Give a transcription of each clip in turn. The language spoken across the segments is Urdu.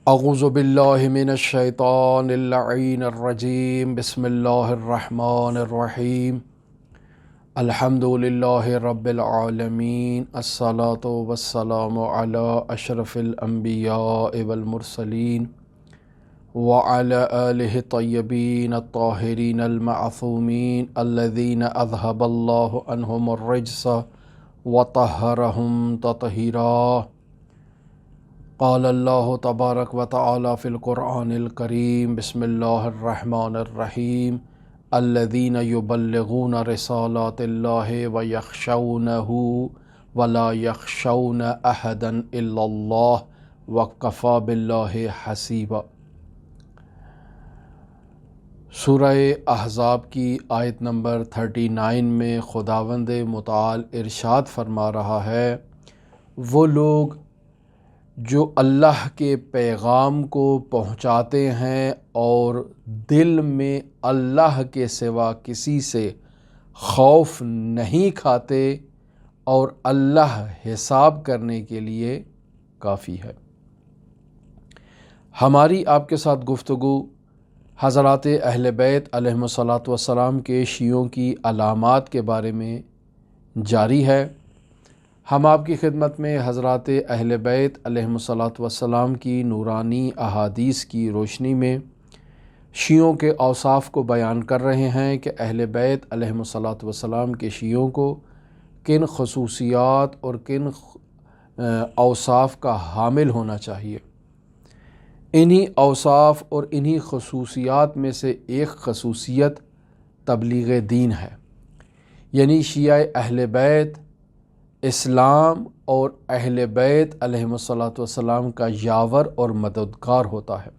اعوذ باللہ من الشیطان اللعین الرجیم بسم اللہ الرحمن الرحیم الحمد للہ رب العالمین الصلاۃ والسلام علی اشرف الانبیاء والمرسلین وعلی آلہ الطیبین الطاہرین المعصومین الذین اذہب اللہ عنہم الرجس وطہرہم تطہیرا۔ قال اللہ تبارک و تعالی فی القرآن الکریم بسم اللہ الرحمن الرحیم الذین یبلغون رسالات اللہ ویخشونہ ولا یخشون احدا الا اللہ وکفی باللہ حسیبا۔ سورہ احزاب کی آیت نمبر 39 میں خداوند متعال ارشاد فرما رہا ہے، وہ لوگ جو اللہ کے پیغام کو پہنچاتے ہیں اور دل میں اللہ کے سوا کسی سے خوف نہیں کھاتے اور اللہ حساب کرنے کے لیے کافی ہے۔ ہماری آپ کے ساتھ گفتگو حضرات اہل بیت علیہم الصلاۃ والسلام کے شیعوں کی علامات کے بارے میں جاری ہے۔ ہم آپ کی خدمت میں حضرات اہل بیت علیہم الصلاۃ والسلام کی نورانی احادیث کی روشنی میں شیعوں کے اوصاف کو بیان کر رہے ہیں کہ اہل بیت علیہم الصلاۃ والسلام کے شیعوں کو کن خصوصیات اور کن اوصاف کا حامل ہونا چاہیے۔ انہی اوصاف اور انہی خصوصیات میں سے ایک خصوصیت تبلیغ دین ہے، یعنی شیعہ اہل بیت اسلام اور اہل بیت علیہم الصلاۃ والسلام کا یاور اور مددگار ہوتا ہے،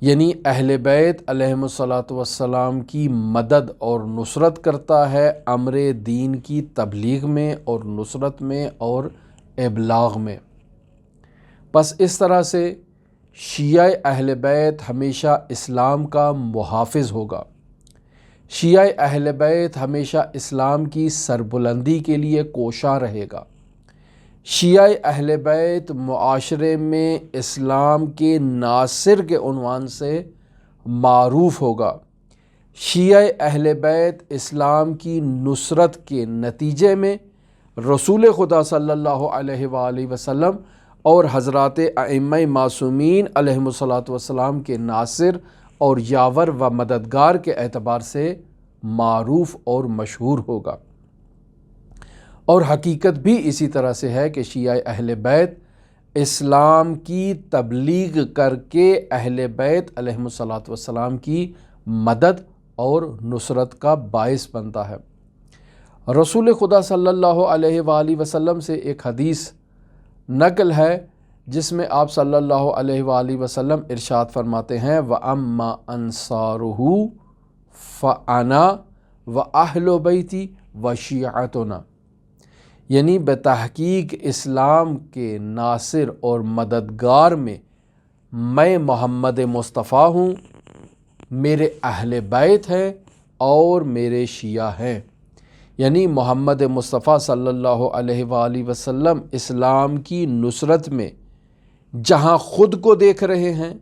یعنی اہل بیت علیہم الصلاۃ والسلام کی مدد اور نصرت کرتا ہے امر دین کی تبلیغ میں اور نصرت میں اور ابلاغ میں۔ بس اس طرح سے شیعہ اہل بیت ہمیشہ اسلام کا محافظ ہوگا، شیعہ اہل بیت ہمیشہ اسلام کی سربلندی کے لیے کوشاں رہے گا، شیعہ اہل بیت معاشرے میں اسلام کے ناصر کے عنوان سے معروف ہوگا، شیعہ اہل بیت اسلام کی نصرت کے نتیجے میں رسول خدا صلی اللہ علیہ وآلہ وسلم اور حضرات ائمہ معصومین علیہم الصلاۃ والسلام کے ناصر اور یاور و مددگار کے اعتبار سے معروف اور مشہور ہوگا۔ اور حقیقت بھی اسی طرح سے ہے کہ شیعہ اہل بیت اسلام کی تبلیغ کر کے اہل بیت علیہم الصلاۃ والسلام کی مدد اور نصرت کا باعث بنتا ہے۔ رسول خدا صلی اللہ علیہ وآلہ وسلم سے ایک حدیث نقل ہے جس میں آپ صلی اللہ علیہ وآلہ وسلم ارشاد فرماتے ہیں، وَأَمَّا أَنصَارُهُ فَأَنَا وَأَهْلُ بَيْتِي وَشِيعَتُنَا، یعنی بتحقیق اسلام کے ناصر اور مددگار میں محمد مصطفیٰ ہوں، میرے اہل بیت ہیں اور میرے شیعہ ہیں۔ یعنی محمد مصطفیٰ صلی اللہ علیہ وآلہ وسلم اسلام کی نصرت میں جہاں خود کو دیکھ رہے ہیں،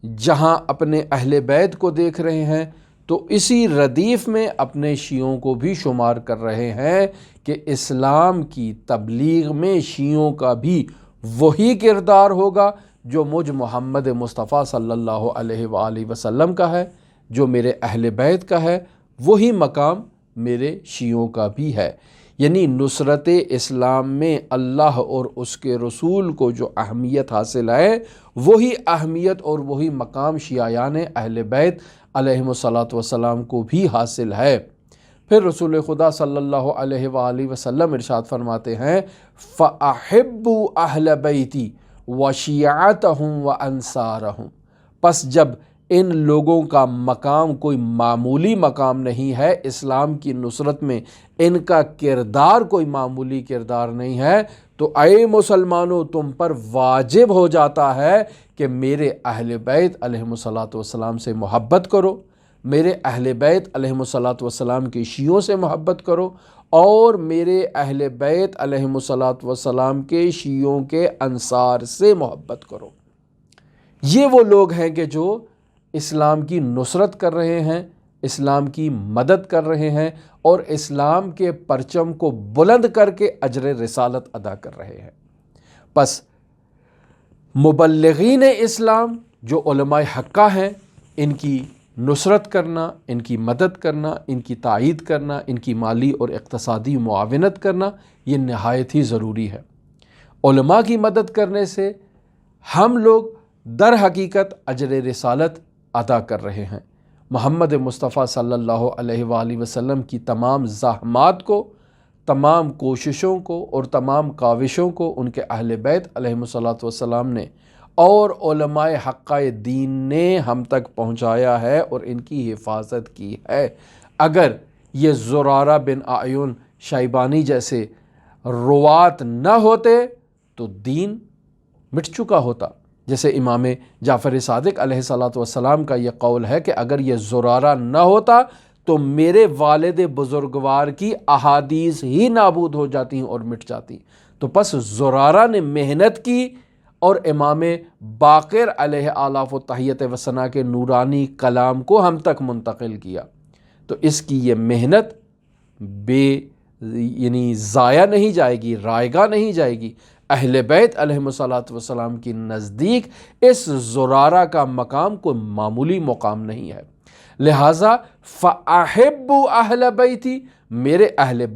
جہاں اپنے اہل بیت کو دیکھ رہے ہیں، تو اسی ردیف میں اپنے شیعوں کو بھی شمار کر رہے ہیں کہ اسلام کی تبلیغ میں شیعوں کا بھی وہی کردار ہوگا جو مجھ محمد مصطفیٰ صلی اللہ علیہ وآلہ وسلم کا ہے، جو میرے اہل بیت کا ہے، وہی مقام میرے شیعوں کا بھی ہے۔ یعنی نصرت اسلام میں اللہ اور اس کے رسول کو جو اہمیت حاصل ہے، وہی اہمیت اور وہی مقام شیعیان اہل بیت علیہم الصلاۃ والسلام کو بھی حاصل ہے۔ پھر رسول خدا صلی اللہ علیہ وآلہ وسلم ارشاد فرماتے ہیں، فَأَحِبُّوا أَهْلَ بَيْتِي وَشِيَعَتَهُمْ وَأَنصَارَهُمْ، پس جب ان لوگوں کا مقام کوئی معمولی مقام نہیں ہے، اسلام کی نصرت میں ان کا کردار کوئی معمولی کردار نہیں ہے، تو اے مسلمانوں تم پر واجب ہو جاتا ہے کہ میرے اہل بیت علیہم الصلاۃ والسلام سے محبت کرو، میرے اہل بیت علیہم الصلاۃ والسلام کے شیعوں سے محبت کرو، اور میرے اہل بیت علیہم الصلاۃ والسلام کے شیعوں کے انصار سے محبت کرو۔ یہ وہ لوگ ہیں کہ جو اسلام کی نصرت کر رہے ہیں، اسلام کی مدد کر رہے ہیں اور اسلام کے پرچم کو بلند کر کے اجر رسالت ادا کر رہے ہیں۔ پس مبلغین اسلام جو علماء حقہ ہیں، ان کی نصرت کرنا، ان کی مدد کرنا، ان کی تائید کرنا، ان کی مالی اور اقتصادی معاونت کرنا، یہ نہایت ہی ضروری ہے۔ علماء کی مدد کرنے سے ہم لوگ در حقیقت اجر رسالت ادا کر رہے ہیں۔ محمد مصطفیٰ صلی اللہ علیہ وآلہ وسلم کی تمام زحمات کو، تمام کوششوں کو اور تمام کاوشوں کو ان کے اہل بیت علیہم الصلوۃ والسلام نے اور علماء حقہ دین نے ہم تک پہنچایا ہے اور ان کی حفاظت کی ہے۔ اگر یہ زرارہ بن اعین شیبانی جیسے روات نہ ہوتے تو دین مٹ چکا ہوتا۔ جیسے امام جعفر صادق علیہ الصلوۃ والسلام کا یہ قول ہے کہ اگر یہ زرارہ نہ ہوتا تو میرے والد بزرگوار کی احادیث ہی نابود ہو جاتی اور مٹ جاتی۔ تو پس زرارہ نے محنت کی اور امام باقر علیہ آلاف و تحیت و ثنا کے نورانی کلام کو ہم تک منتقل کیا۔ تو اس کی یہ محنت ضائع نہیں جائے گی، رائگاں نہیں جائے گی۔ اہل بیت علیہم الصلوۃ والسلام کی نزدیک اس زرارہ کا مقام کوئی معمولی مقام نہیں ہے۔ لہٰذا فَأَحِبُّ أَهْلَ بَيْتِ، میرے اہل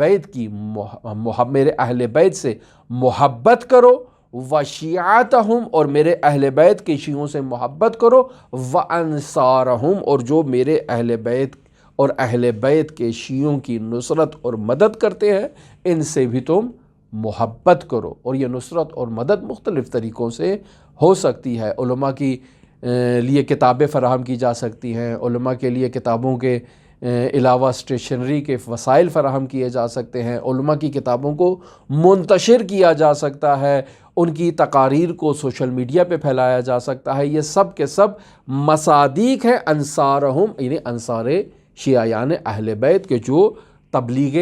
بیت سے محبت کرو، وَشِيعَتَهُمْ، اور میرے اہل بیت کے شیعوں سے محبت کرو، وَأَنصَارَهُمْ، اور جو میرے اہل بیت اور اہل بیت کے شیعوں کی نصرت اور مدد کرتے ہیں ان سے بھی تم محبت کرو۔ اور یہ نصرت اور مدد مختلف طریقوں سے ہو سکتی ہے۔ علماء کی لیے کتابیں فراہم کی جا سکتی ہیں، علماء کے لیے کتابوں کے علاوہ اسٹیشنری کے وسائل فراہم کیے جا سکتے ہیں، علماء کی کتابوں کو منتشر کیا جا سکتا ہے، ان کی تقاریر کو سوشل میڈیا پہ پھیلایا جا سکتا ہے۔ یہ سب کے سب مصادیق ہیں انصارہم، یعنی انصار شیعیان اہل بیت کے جو تبلیغ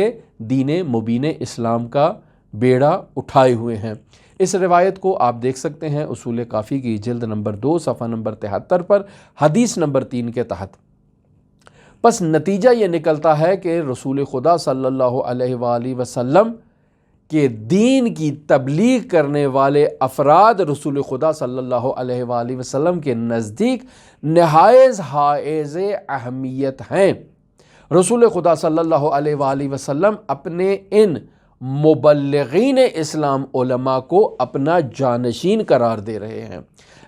دین مبین اسلام کا بیڑا اٹھائے ہوئے ہیں۔ اس روایت کو آپ دیکھ سکتے ہیں اصول کافی کی جلد نمبر 2 صفحہ نمبر 73 پر حدیث نمبر 3 کے تحت۔ پس نتیجہ یہ نکلتا ہے کہ رسول خدا صلی اللہ علیہ وآلہ وسلم کے دین کی تبلیغ کرنے والے افراد رسول خدا صلی اللہ علیہ وآلہ وسلم کے نزدیک نہایت حائز اہمیت ہیں۔ رسول خدا صلی اللہ علیہ وآلہ وسلم اپنے ان مبلغین اسلام علماء کو اپنا جانشین قرار دے رہے ہیں۔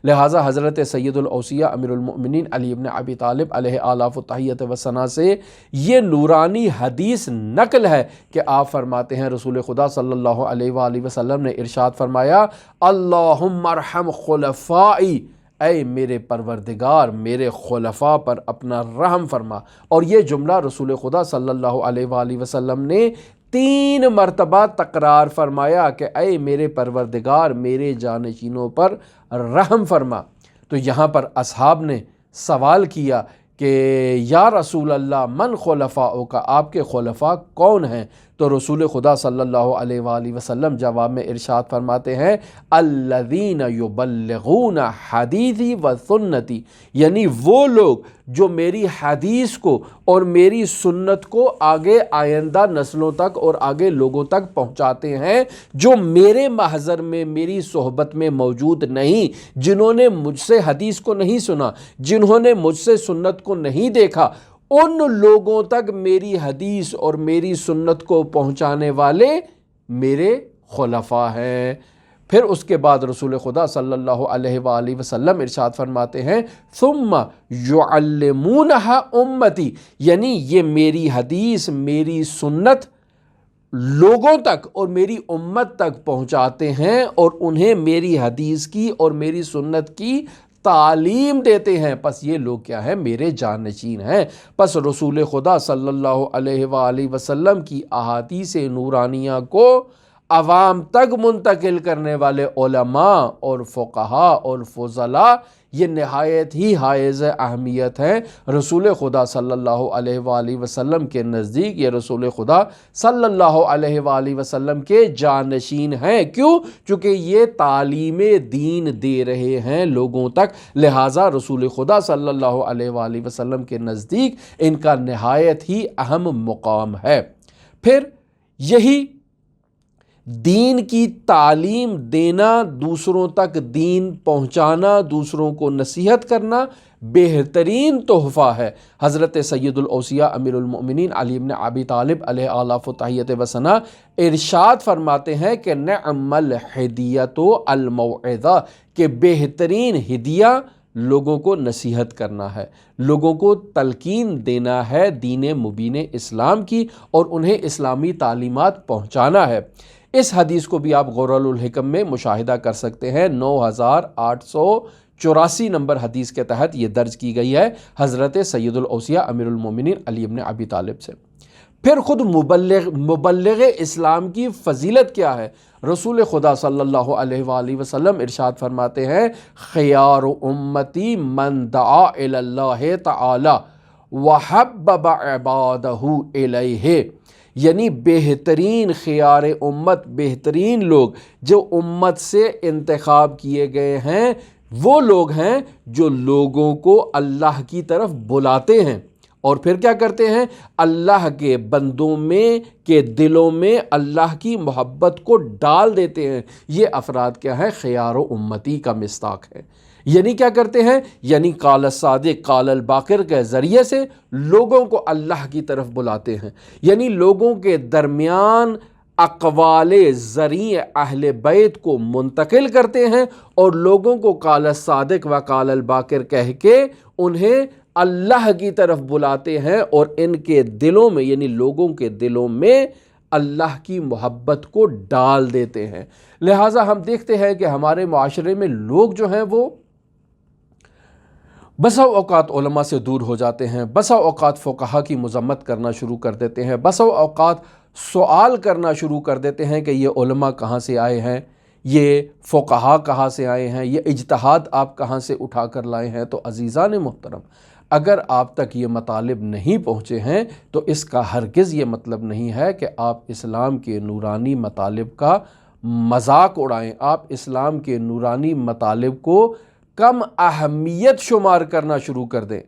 لہٰذا حضرت سید الاوصیاء امیر المؤمنین علی بن ابی طالب علیہ آلاف و تحیت و ثنا سے یہ نورانی حدیث نقل ہے کہ آپ فرماتے ہیں رسول خدا صلی اللہ علیہ وآلہ وسلم نے ارشاد فرمایا، اللہم ارحم خلفائی، اے میرے پروردگار میرے خلفاء پر اپنا رحم فرما۔ اور یہ جملہ رسول خدا صلی اللہ علیہ وآلہ وسلم نے 3 مرتبہ تکرار فرمایا کہ اے میرے پروردگار میرے جانشینوں پر رحم فرما۔ تو یہاں پر اصحاب نے سوال کیا کہ یا رسول اللہ من خلفاؤ کا، آپ کے خلفاء کون ہیں؟ تو رسول خدا صلی اللہ علیہ وآلہ وسلم جواب میں ارشاد فرماتے ہیں الذین یبلغون حدیثی و سنتی، یعنی وہ لوگ جو میری حدیث کو اور میری سنت کو آگے آئندہ نسلوں تک اور آگے لوگوں تک پہنچاتے ہیں، جو میرے محضر میں میری صحبت میں موجود نہیں، جنہوں نے مجھ سے حدیث کو نہیں سنا، جنہوں نے مجھ سے سنت کو نہیں دیکھا، ان لوگوں تک میری حدیث اور میری سنت کو پہنچانے والے میرے خلفاء ہیں۔ پھر اس کے بعد رسول خدا صلی اللہ علیہ وآلہ وسلم ارشاد فرماتے ہیں ثم یعلمونہا امتی، یعنی یہ میری حدیث میری سنت لوگوں تک اور میری امت تک پہنچاتے ہیں اور انہیں میری حدیث کی اور میری سنت کی تعلیم دیتے ہیں۔ پس یہ لوگ کیا ہیں؟ میرے جانشین ہیں۔ پس رسول خدا صلی اللہ علیہ وآلہ وسلم کی احادیث نورانیہ کو عوام تک منتقل کرنے والے علماء اور فقہا اور فضلاء یہ نہایت ہی حائز اہمیت ہیں رسول خدا صلی اللہ علیہ وآلہ وسلم کے نزدیک۔ یہ رسول خدا صلی اللہ علیہ وآلہ وسلم کے جانشین ہیں۔ کیوں؟ چونکہ یہ تعلیم دین دے رہے ہیں لوگوں تک، لہٰذا رسول خدا صلی اللہ علیہ وآلہ وسلم کے نزدیک ان کا نہایت ہی اہم مقام ہے۔ پھر یہی دین کی تعلیم دینا، دوسروں تک دین پہنچانا، دوسروں کو نصیحت کرنا بہترین تحفہ ہے۔ حضرت سید الاوصیاء امیر المؤمنین علی بن ابی طالب علیہ آلاف و تحیت و ثنا ارشاد فرماتے ہیں کہ نعم الہدیۃ الموعظہ، کہ بہترین ہدیہ لوگوں کو نصیحت کرنا ہے، لوگوں کو تلقین دینا ہے دین مبین اسلام کی، اور انہیں اسلامی تعلیمات پہنچانا ہے۔ اس حدیث کو بھی آپ غرر الحکم میں مشاہدہ کر سکتے ہیں، 9884 نمبر حدیث کے تحت یہ درج کی گئی ہے حضرت سید الاوصیاء امیر المومنین علی بن ابی طالب سے۔ پھر خود مبلغ اسلام کی فضیلت کیا ہے؟ رسول خدا صلی اللہ علیہ وآلہ وسلم ارشاد فرماتے ہیں خیار امتی من دعا الی اللہ تعالی وحبب عبادہ الیہ، یعنی بہترین خیار امت، بہترین لوگ جو امت سے انتخاب کیے گئے ہیں وہ لوگ ہیں جو لوگوں کو اللہ کی طرف بلاتے ہیں، اور پھر کیا کرتے ہیں؟ اللہ کے بندوں میں کے دلوں میں اللہ کی محبت کو ڈال دیتے ہیں۔ یہ افراد کیا ہے؟ خیار و امتی کا مصداق ہے۔ یعنی کیا کرتے ہیں؟ یعنی قال الصادق قال الباقر کے ذریعے سے لوگوں کو اللہ کی طرف بلاتے ہیں، یعنی لوگوں کے درمیان اقوال زرعی اہل بیت کو منتقل کرتے ہیں، اور لوگوں کو قال الصادق و قال الباقر کہہ کے انہیں اللہ کی طرف بلاتے ہیں، اور ان کے دلوں میں یعنی لوگوں کے دلوں میں اللہ کی محبت کو ڈال دیتے ہیں۔ لہٰذا ہم دیکھتے ہیں کہ ہمارے معاشرے میں لوگ جو ہیں وہ بسا اوقات علماء سے دور ہو جاتے ہیں، بسا اوقات فقہا کی مذمت کرنا شروع کر دیتے ہیں، بسا اوقات سوال کرنا شروع کر دیتے ہیں کہ یہ علماء کہاں سے آئے ہیں، یہ فقہا کہاں سے آئے ہیں، یہ اجتہاد آپ کہاں سے اٹھا کر لائے ہیں۔ تو عزیزان محترم، اگر آپ تک یہ مطالب نہیں پہنچے ہیں تو اس کا ہرگز یہ مطلب نہیں ہے کہ آپ اسلام کے نورانی مطالب کا مذاق اڑائیں، آپ اسلام کے نورانی مطالب کو کم اہمیت شمار کرنا شروع کر دیں۔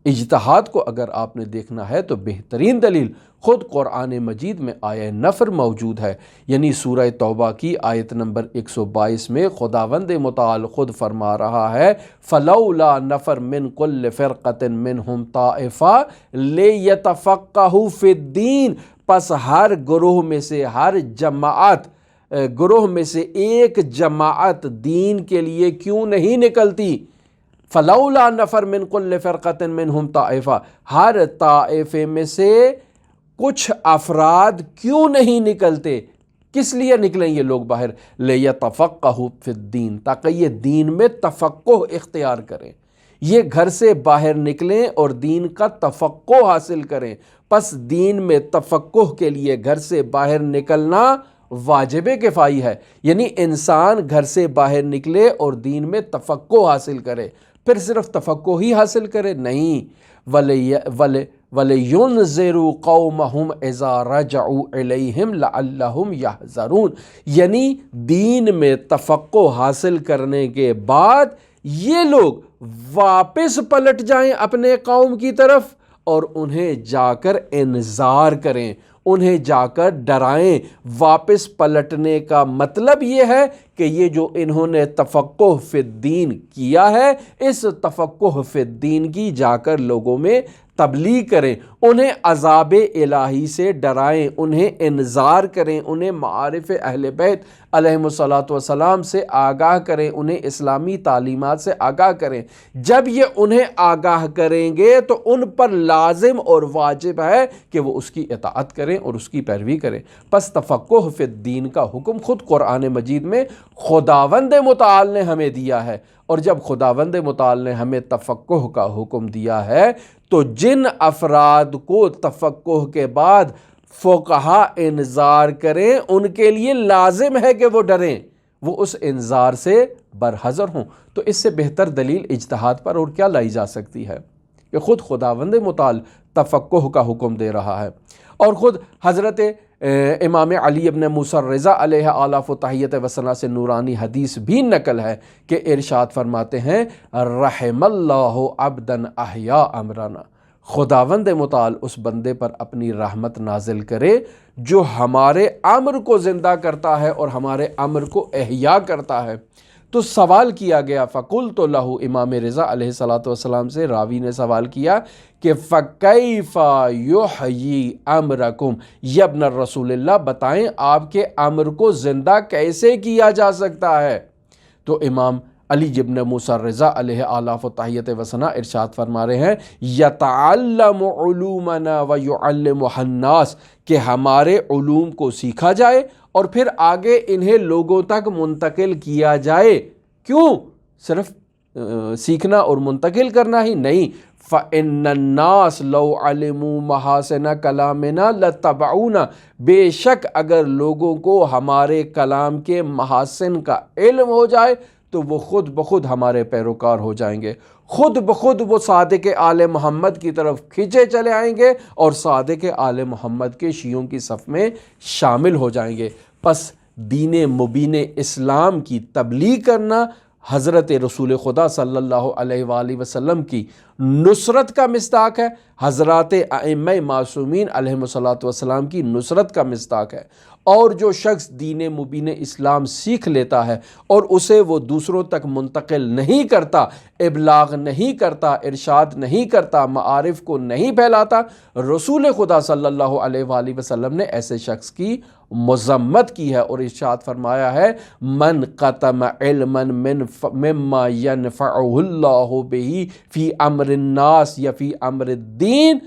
اجتہاد کو اگر آپ نے دیکھنا ہے تو بہترین دلیل خود قرآن مجید میں آیہ نفر موجود ہے، یعنی سورہ توبہ کی آیت نمبر 122 میں خداوند متعال خود فرما رہا ہے فَلَوْلَا نَفَرْ مِنْ كُلِّ فِرْقَةٍ مِّنْهُمْ طَائِفَةٌ لِيَتَفَقَّهُوا فِي الدِّينِ، پس ہر گروہ میں سے، ہر جماعت گروہ میں سے ایک جماعت دین کے لیے کیوں نہیں نکلتی؟ فَلَوْلَا نَفَرْ مِنْ كُلِّ فِرْقَةٍ مِّنْهُمْ طَائِفَةٌ، ہر طائفے میں سے کچھ افراد کیوں نہیں نکلتے؟ کس لیے نکلیں یہ لوگ باہر؟ لِيَتَفَقَّهُوا فِي الدِّينِ، تاکہ یہ دین میں تفقہ اختیار کریں، یہ گھر سے باہر نکلیں اور دین کا تفقہ حاصل کریں۔ پس دین میں تفقہ کے لیے گھر سے باہر نکلنا واجب کفائی ہے، یعنی انسان گھر سے باہر نکلے اور دین میں تفقہ حاصل کرے۔ پھر صرف تفقہ ہی حاصل کرے نہیں، وَلِيُنذِرُوا قَوْمَهُمْ إِذَا رَجَعُوا إِلَيْهِمْ لَعَلَّهُمْ يَحْذَرُونَ، یعنی دین میں تفقہ حاصل کرنے کے بعد یہ لوگ واپس پلٹ جائیں اپنے قوم کی طرف اور انہیں جا کر انذار کریں، انہیں جا کر ڈرائیں۔ واپس پلٹنے کا مطلب یہ ہے کہ یہ جو انہوں نے تفقہ فی الدین کیا ہے، اس تفقہ فی الدین کی جا کر لوگوں میں تبلیغ کریں، انہیں عذاب الہی سے ڈرائیں، انہیں انذار کریں، انہیں معارف اہل بیت علیہم الصلاۃ والسلام سے آگاہ کریں، انہیں اسلامی تعلیمات سے آگاہ کریں۔ جب یہ انہیں آگاہ کریں گے تو ان پر لازم اور واجب ہے کہ وہ اس کی اطاعت کریں اور اس کی پیروی کریں۔ پس تفقہ فی الدین کا حکم خود قرآن مجید میں خداوند متعال نے ہمیں دیا ہے، اور جب خداوند متعال نے ہمیں تفقہ کا حکم دیا ہے تو جن افراد کو تفقہ کے بعد فقہا انذار کریں ان کے لیے لازم ہے کہ وہ ڈریں، وہ اس انذار سے برحذر ہوں۔ تو اس سے بہتر دلیل اجتہاد پر اور کیا لائی جا سکتی ہے کہ خود خداوند متعال تفقہ کا حکم دے رہا ہے، اور خود حضرت امام علی ابن موسیٰ الرضا علیہ آلاف و تحیت و ثنا سے نورانی حدیث بھی نقل ہے کہ ارشاد فرماتے ہیں رحم اللہ عبدا احیا امرنا، خداوند متعال اس بندے پر اپنی رحمت نازل کرے جو ہمارے امر کو زندہ کرتا ہے اور ہمارے امر کو احیا کرتا ہے۔ تو سوال کیا گیا فقلت لہ، امام رضا علیہ السلام سے راوی نے سوال کیا کہ فکیف یحیی امرکم یا ابن الرسول اللہ، بتائیں آپ کے امر کو زندہ کیسے کیا جا سکتا ہے؟ تو امام علی ابن موسیٰ الرضا علیہ آلاف و تحیت و ثنا ارشاد فرما رہے ہیں یتعلم علومنا ویعلمها الناس، کہ ہمارے علوم کو سیکھا جائے اور پھر آگے انہیں لوگوں تک منتقل کیا جائے۔ کیوں؟ صرف سیکھنا اور منتقل کرنا ہی نہیں، فَإِنَّ النَّاسَ لَوْ عَلِمُوا مَحَاسِنَ كَلَامِنَا لَاتَّبَعُونَا، بے شک اگر لوگوں کو ہمارے کلام کے محاسن کا علم ہو جائے تو وہ خود بخود ہمارے پیروکار ہو جائیں گے، خود بخود وہ صادق آل محمد کی طرف کھنچے چلے آئیں گے اور صادق آل محمد کے شیعوں کی صف میں شامل ہو جائیں گے۔ پس دین مبین اسلام کی تبلیغ کرنا حضرت رسول خدا صلی اللہ علیہ وآلہ وسلم کی نصرت کا مصداق ہے، حضرات ائمہ معصومین علیہم السلام کی نصرت کا مصداق ہے۔ اور جو شخص دین مبین اسلام سیکھ لیتا ہے اور اسے وہ دوسروں تک منتقل نہیں کرتا، ابلاغ نہیں کرتا، ارشاد نہیں کرتا، معارف کو نہیں پھیلاتا، رسول خدا صلی اللہ علیہ وآلہ وسلم نے ایسے شخص کی مذمت کی ہے اور ارشاد فرمایا ہے من قتم علما مما ينفعه اللہ بہ فی امر الناس یا فی امر الدین،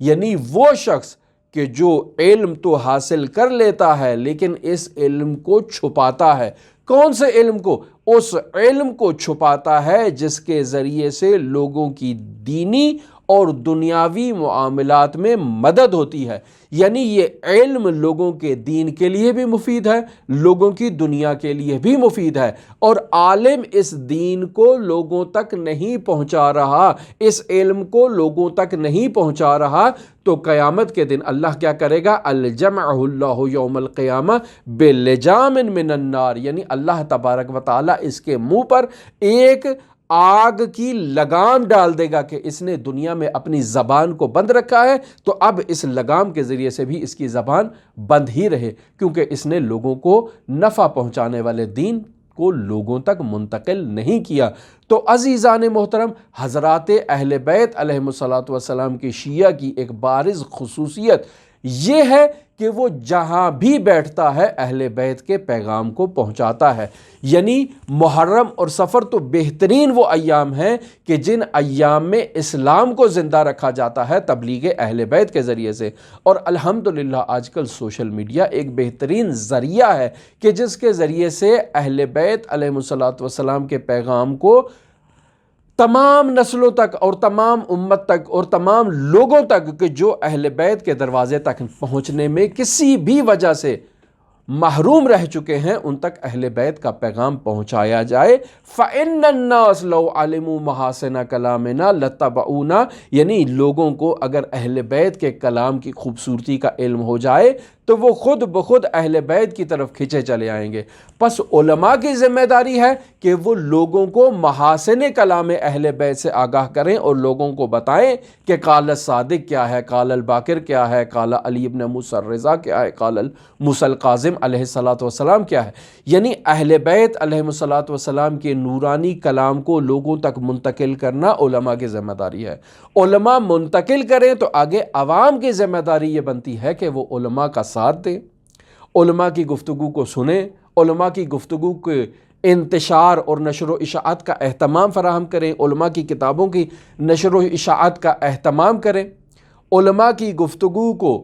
یعنی وہ شخص کہ جو علم تو حاصل کر لیتا ہے لیکن اس علم کو چھپاتا ہے۔ کون سے علم کو؟ اس علم کو چھپاتا ہے جس کے ذریعے سے لوگوں کی دینی اور دنیاوی معاملات میں مدد ہوتی ہے، یعنی یہ علم لوگوں کے دین کے لیے بھی مفید ہے، لوگوں کی دنیا کے لیے بھی مفید ہے، اور عالم اس دین کو لوگوں تک نہیں پہنچا رہا، اس علم کو لوگوں تک نہیں پہنچا رہا تو قیامت کے دن اللہ کیا کرے گا؟ الجمعہ اللہ یوم القیامہ بلجام من النار، یعنی اللہ تبارک و تعالی اس کے منہ پر ایک آگ کی لگام ڈال دے گا کہ اس نے دنیا میں اپنی زبان کو بند رکھا ہے تو اب اس لگام کے ذریعے سے بھی اس کی زبان بند ہی رہے، کیونکہ اس نے لوگوں کو نفع پہنچانے والے دین کو لوگوں تک منتقل نہیں کیا۔ تو عزیزان محترم، حضرات اہل بیت علیہم السلام کی شیعہ کی ایک بارز خصوصیت یہ ہے کہ وہ جہاں بھی بیٹھتا ہے اہل بیت کے پیغام کو پہنچاتا ہے، یعنی محرم اور سفر تو بہترین وہ ایام ہیں کہ جن ایام میں اسلام کو زندہ رکھا جاتا ہے تبلیغ اہل بیت کے ذریعے سے، اور الحمدللہ آج کل سوشل میڈیا ایک بہترین ذریعہ ہے کہ جس کے ذریعے سے اہل بیت علیہم السلام کے پیغام کو تمام نسلوں تک اور تمام امت تک اور تمام لوگوں تک کہ جو اہل بیت کے دروازے تک پہنچنے میں کسی بھی وجہ سے محروم رہ چکے ہیں، ان تک اہل بیت کا پیغام پہنچایا جائے۔ فَإِنَّ النَّاسَ لَوْ عَلِمُوا مَحَاسِنَ كَلَامِنَا لَاتَّبَعُونَا، یعنی لوگوں کو اگر اہل بیت کے کلام کی خوبصورتی کا علم ہو جائے تو وہ خود بخود اہل بیت کی طرف کھنچے چلے آئیں گے۔ پس علماء کی ذمہ داری ہے کہ وہ لوگوں کو محاسن کلام اہل بیت سے آگاہ کریں اور لوگوں کو بتائیں کہ قال الصادق کیا ہے، قال الباقر کیا ہے، قال علی ابن موسیٰ الرضا کیا ہے، قال موسیٰ القاظم علیہ السلام کیا ہے، یعنی اہل بیت علیہ السلام کے نورانی کلام کو لوگوں تک منتقل کرنا علماء کی ذمہ داری ہے۔ علماء منتقل کریں تو آگے عوام کی ذمہ داری یہ بنتی ہے کہ وہ علماء کا ساتھ دیں، علماء کی گفتگو کو سنیں، علماء کی گفتگو کے انتشار اور نشر و اشاعت کا اہتمام فراہم کریں، علماء کی کتابوں کی نشر و اشاعت کا اہتمام کریں، علماء کی گفتگو کو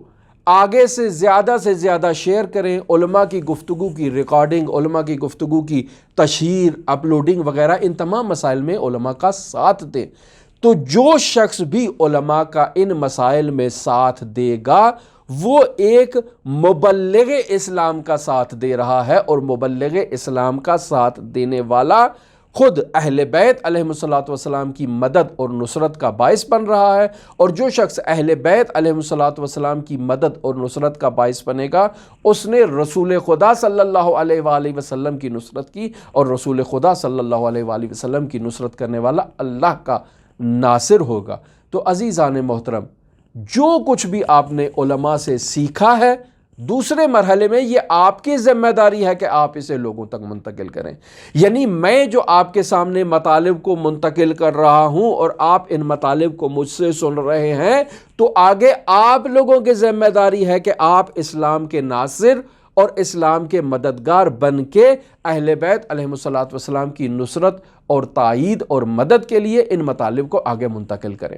آگے سے زیادہ شیئر کریں، علماء کی گفتگو کی ریکارڈنگ، علماء کی گفتگو کی تشہیر، اپلوڈنگ وغیرہ، ان تمام مسائل میں علماء کا ساتھ دیں۔ تو جو شخص بھی علماء کا ان مسائل میں ساتھ دے گا وہ ایک مبلغ اسلام کا ساتھ دے رہا ہے، اور مبلغ اسلام کا ساتھ دینے والا خود اہل بیت علیہم الصلوۃ والسلام کی مدد اور نصرت کا باعث بن رہا ہے، اور جو شخص اہل بیت علیہم الصلوۃ والسلام کی مدد اور نصرت کا باعث بنے گا، اس نے رسول خدا صلی اللہ علیہ وآلہ وسلم کی نصرت کی، اور رسول خدا صلی اللہ علیہ وآلہ وسلم کی نصرت کرنے والا اللہ کا ناصر ہوگا۔ تو عزیزان محترم، جو کچھ بھی آپ نے علماء سے سیکھا ہے، دوسرے مرحلے میں یہ آپ کی ذمہ داری ہے کہ آپ اسے لوگوں تک منتقل کریں۔ یعنی میں جو آپ کے سامنے مطالب کو منتقل کر رہا ہوں اور آپ ان مطالب کو مجھ سے سن رہے ہیں، تو آگے آپ لوگوں کی ذمہ داری ہے کہ آپ اسلام کے ناصر اور اسلام کے مددگار بن کے اہل بیت علیہم الصلوۃ والسلام کی نصرت اور تائید اور مدد کے لیے ان مطالب کو آگے منتقل کریں۔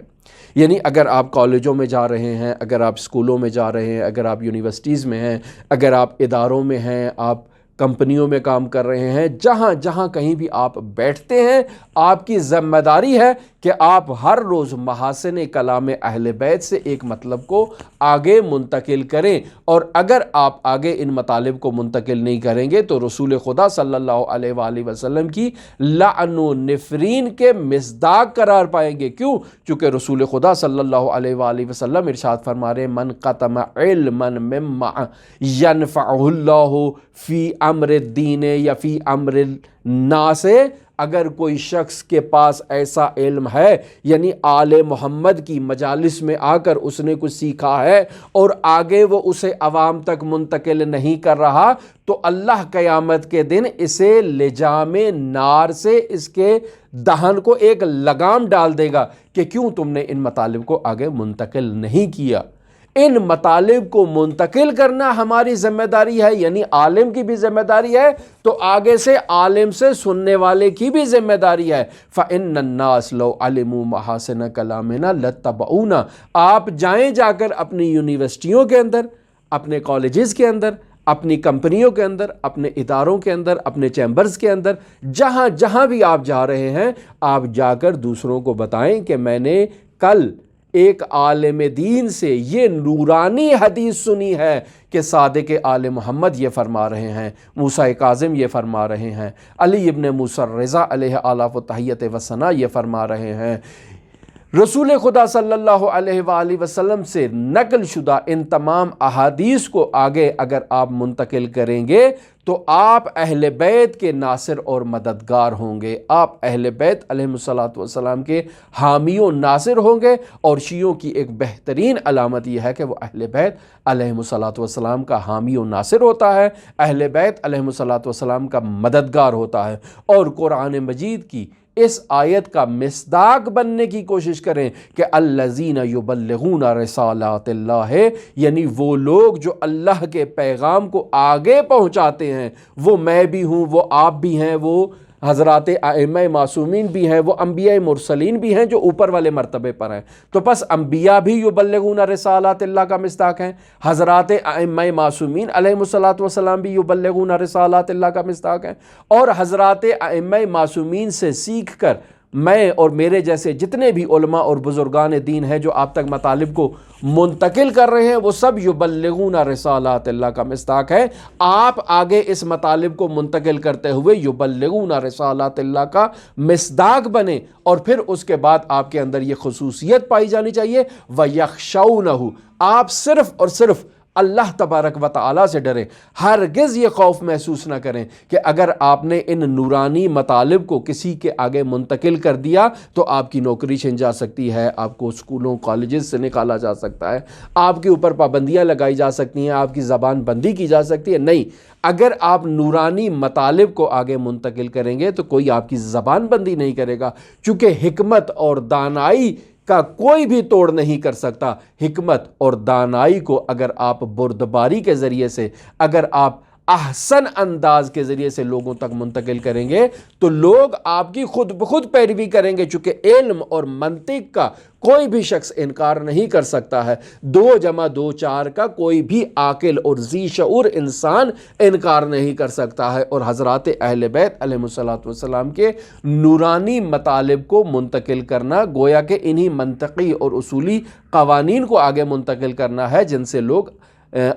یعنی اگر آپ کالجوں میں جا رہے ہیں، اگر آپ اسکولوں میں جا رہے ہیں، اگر آپ یونیورسٹیز میں ہیں، اگر آپ اداروں میں ہیں، آپ کمپنیوں میں کام کر رہے ہیں، جہاں جہاں کہیں بھی آپ بیٹھتے ہیں، آپ کی ذمہ داری ہے کہ آپ ہر روز محاسن کلام اہل بیت سے ایک مطلب کو آگے منتقل کریں، اور اگر آپ آگے ان مطالب کو منتقل نہیں کریں گے تو رسول خدا صلی اللہ علیہ وآلہ وسلم کی لعن و نفرین کے مصداق قرار پائیں گے۔ کیوں؟ چونکہ رسول خدا صلی اللہ علیہ وآلہ وسلم ارشاد فرما رہے ہیں، من قطم علما مما ینفعہ اللہ فی امر الدین یا فی امر الناس، اگر کوئی شخص کے پاس ایسا علم ہے، یعنی آل محمد کی مجالس میں آ کر اس نے کچھ سیکھا ہے اور آگے وہ اسے عوام تک منتقل نہیں کر رہا، تو اللہ قیامت کے دن اسے لجام نار سے اس کے دہن کو ایک لگام ڈال دے گا کہ کیوں تم نے ان مطالب کو آگے منتقل نہیں کیا۔ ان مطالب کو منتقل کرنا ہماری ذمہ داری ہے، یعنی عالم کی بھی ذمہ داری ہے، تو آگے سے عالم سے سننے والے کی بھی ذمہ داری ہے۔ فَإِنَّ النَّاسَ لَوْ عَلِمُوا مَحَاسِنَ كَلَامِنَا لَاتَّبَعُونَا۔ آپ جائیں جا کر اپنی یونیورسٹیوں کے اندر، اپنے کالجز کے اندر، اپنی کمپنیوں کے اندر، اپنے اداروں کے اندر، اپنے چیمبرز کے اندر، جہاں جہاں بھی آپ جا رہے ہیں، آپ جا کر دوسروں کو بتائیں کہ میں نے کل ایک عالم دین سے یہ نورانی حدیث سنی ہے کہ صادق آل محمد یہ فرما رہے ہیں، موسیٰ کاظم یہ فرما رہے ہیں، علی ابن موسیٰ الرضا علیہ آلاف و تحیت و ثنا یہ فرما رہے ہیں۔ رسول خدا صلی اللہ علیہ وآلہ وسلم سے نقل شدہ ان تمام احادیث کو آگے اگر آپ منتقل کریں گے تو آپ اہل بیت کے ناصر اور مددگار ہوں گے، آپ اہل بیت علیہ الصلوۃ والسلام کے حامی و ناصر ہوں گے۔ اور شیعوں کی ایک بہترین علامت یہ ہے کہ وہ اہل بیت علیہ الصلوۃ والسلام کا حامی و ناصر ہوتا ہے، اہل بیت علیہ الصلوۃ والسلام کا مددگار ہوتا ہے۔ اور قرآن مجید کی اس آیت کا مصداق بننے کی کوشش کریں کہ الذین یبلغون رسالات اللہ، یعنی وہ لوگ جو اللہ کے پیغام کو آگے پہنچاتے ہیں، وہ میں بھی ہوں، وہ آپ بھی ہیں، وہ حضرات ائمہ معصومین بھی ہیں، وہ انبیاء مرسلین بھی ہیں جو اوپر والے مرتبے پر ہیں۔ تو پس انبیاء بھی یبلغون رسالات اللہ کا مصداق ہیں، حضرات ائمہ معصومین علیہم الصلوۃ والسلام بھی یبلغون رسالات اللہ کا مصداق ہیں، اور حضرات ائمہ معصومین سے سیکھ کر میں اور میرے جیسے جتنے بھی علماء اور بزرگان دین ہیں جو آپ تک مطالب کو منتقل کر رہے ہیں، وہ سب یبلغون رسالات اللہ کا مصداق ہے۔ آپ آگے اس مطالب کو منتقل کرتے ہوئے یبلغون رسالات اللہ کا مصداق بنے، اور پھر اس کے بعد آپ کے اندر یہ خصوصیت پائی جانی چاہیے وَيَخْشَوْنَهُ، آپ صرف اور صرف اللہ تبارک و تعالیٰ سے ڈریں، ہرگز یہ خوف محسوس نہ کریں کہ اگر آپ نے ان نورانی مطالب کو کسی کے آگے منتقل کر دیا تو آپ کی نوکری چھن جا سکتی ہے، آپ کو اسکولوں کالجز سے نکالا جا سکتا ہے، آپ کے اوپر پابندیاں لگائی جا سکتی ہیں، آپ کی زبان بندی کی جا سکتی ہے۔ نہیں، اگر آپ نورانی مطالب کو آگے منتقل کریں گے تو کوئی آپ کی زبان بندی نہیں کرے گا، چونکہ حکمت اور دانائی کا کوئی بھی توڑ نہیں کر سکتا۔ حکمت اور دانائی کو اگر آپ بردباری کے ذریعے سے، اگر آپ احسن انداز کے ذریعے سے لوگوں تک منتقل کریں گے تو لوگ آپ کی خود بخود پیروی کریں گے، چونکہ علم اور منطق کا کوئی بھی شخص انکار نہیں کر سکتا ہے، 2+2=4 کا کوئی بھی عاقل اور ذی شعور انسان انکار نہیں کر سکتا ہے۔ اور حضرات اہل بیت علیہ السلام کے نورانی مطالب کو منتقل کرنا گویا کہ انہی منطقی اور اصولی قوانین کو آگے منتقل کرنا ہے جن سے لوگ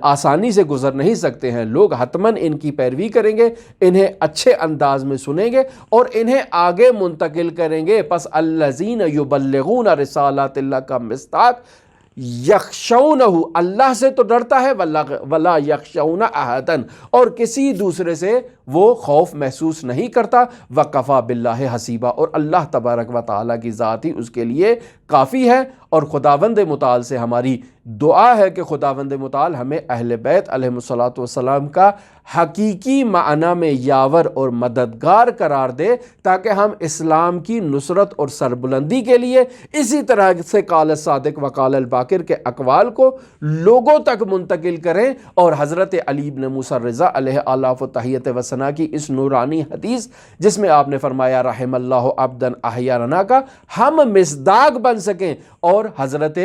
آسانی سے گزر نہیں سکتے ہیں۔ لوگ حتماً ان کی پیروی کریں گے، انہیں اچھے انداز میں سنیں گے اور انہیں آگے منتقل کریں گے۔ پس الذین یبلغون رسالات اللہ کا مصداق یخشونہ، اللہ سے تو ڈرتا ہے، ولا یخشون احدا، اور کسی دوسرے سے وہ خوف محسوس نہیں کرتا، وکفیٰ باللہ حسیبا، اور اللہ تبارک و تعالیٰ کی ذات ہی اس کے لیے کافی ہے۔ اور خداوند متعال سے ہماری دعا ہے کہ خداوند متعال ہمیں اہل بیت علیہ السلام کا حقیقی معنی میں یاور اور مددگار قرار دے، تاکہ ہم اسلام کی نصرت اور سربلندی کے لیے اسی طرح سے قال الصادق و قال الباقر کے اقوال کو لوگوں تک منتقل کریں، اور حضرت علی بن موسیٰ الرضا علیہ آلاف و تحیت و ثنا کی اس نورانی حدیث جس میں آپ نے فرمایا رحم اللہ عبدا احیا لنا کا ہم مصداق بن سکیں، اور حضرت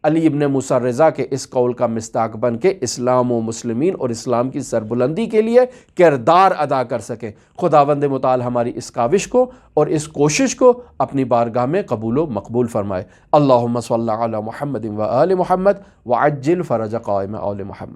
علی ابن موسیٰ الرضا کے اس قول کا مصداق بن کے اسلام و مسلمین اور اسلام کی سربلندی کے لیے کردار ادا کر سکیں۔ خداوند متعال ہماری اس کاوش کو اور اس کوشش کو اپنی بارگاہ میں قبول و مقبول فرمائے۔ اللہم صلی علی محمد و آل محمد وعجل فرج قائم آل محمد۔